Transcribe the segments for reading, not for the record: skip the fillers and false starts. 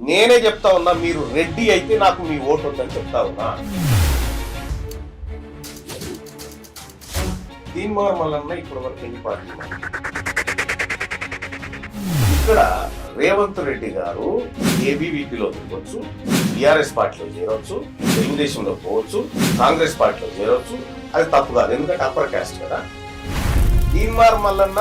నేనే చెప్తా ఉన్నా, మీరు రెడ్డి అయితే నాకు మీ ఓటు వద్దని చెప్తా ఉన్నా. తీన్మార్ మల్లన్న ఇప్పటి వరకు ఎన్ని పార్టీలు? ఇక్కడ రేవంత్ రెడ్డి గారు ఏబీవీపీలో తిరగొచ్చు, టీఆర్ఎస్ పార్టీలో చేరవచ్చు, తెలుగుదేశంలో పోవచ్చు, కాంగ్రెస్ పార్టీలో చేరవచ్చు. అది తప్పు కాదు, ఎందుకంటే అప్పర్ క్యాస్ట్ కదా. తీన్మార్ మల్లన్న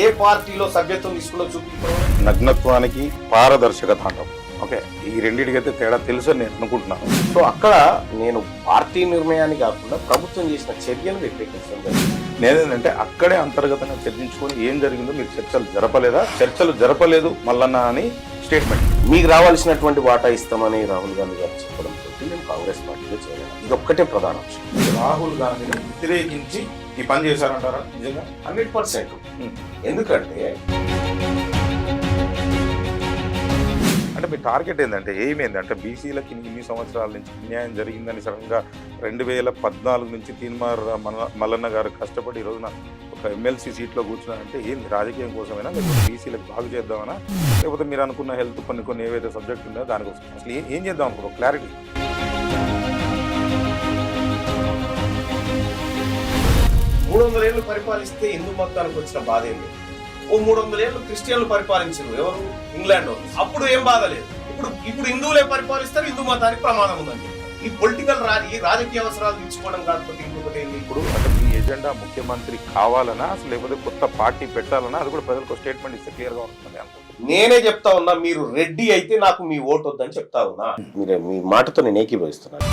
ఏ పార్టీలో సభ్యత్వం తీసుకున్నా చూపించారు. నగ్నత్వానికి పారదర్శకత అంటాం. ఓకే, ఈ రెండింటికైతే తేడా తెలుసు అని నేను అనుకుంటున్నాను. సో అక్కడ నేను పార్టీ నిర్ణయాన్ని కాకుండా ప్రభుత్వం చేసిన చర్యను వ్యతిరేకించడం. నేనేంటంటే అక్కడే అంతర్గతంగా చర్చించుకొని ఏం జరిగిందో మీరు చర్చలు జరపలేదా, చర్చలు జరపలేదు మల్లన్న అని స్టేట్మెంట్. మీకు రావాల్సినటువంటి వాటా ఇస్తామని రాహుల్ గాంధీ గారు చెప్పడంతో నేను కాంగ్రెస్ పార్టీలో చేరాను. ఇది ఒక్కటే ప్రధాన అంశం. రాహుల్ గాంధీని వ్యతిరేకించి ఈ పని చేశారంటారా? నిజంగా 100%. ఎందుకంటే అంటే మీ టార్గెట్ ఏంటంటే ఏమైందంటే బీసీలకి ఇన్ని సంవత్సరాల నుంచి అన్యాయం జరిగిందని సడన్గా 2014 నుంచి తీన్మార్ మల్లన్న గారు కష్టపడి ఈ రోజున ఒక ఎమ్మెల్సీ సీట్లో కూర్చున్నారంటే ఏంది రాజకీయం కోసమైనా, లేకపోతే బీసీలకు బాగు చేద్దామనా, లేకపోతే మీరు అనుకున్న హెల్త్ కొన్ని ఏవైతే సబ్జెక్ట్ ఉందో దానికోసం అసలు ఏం చేద్దాం అనుకో క్లారిటీ. 300 ఏళ్ళు పరిపాలిస్తే హిందూ మతానికి వచ్చిన బాధ ఏంటి? ఓ 300 ఏళ్ళు క్రిస్టియన్లు పరిపాలించారు, ఎవరు? ఇంగ్లాండ్ వాళ్ళు. అప్పుడు ఏం బాధ లేదు. ఇప్పుడు హిందువులే పరిపాలిస్తారు, హిందూ మతానికి ప్రమాదం ఉందండి. ఈ పొలిటికల్ రాజకీయ అవసరాలు తీర్చుకోవడం కాకపోతే ఇంకొకటి ఏంటి? ఇప్పుడు అంటే మీ ఎజెండా ముఖ్యమంత్రి కావాలనా, అసలు లేకపోతే కొత్త పార్టీ పెట్టాలనా, అది కూడా ప్రజలకు స్టేట్మెంట్ ఇస్తే క్లియర్గా ఉంటుంది అనుకుంటున్నాను. నేనే చెప్తా ఉన్నా, మీరు రెడ్డి అయితే నాకు మీ ఓటు వద్దని చెప్తా ఉన్నా. మీ మాటతో నేను ఏకీభవిస్తున్నాను.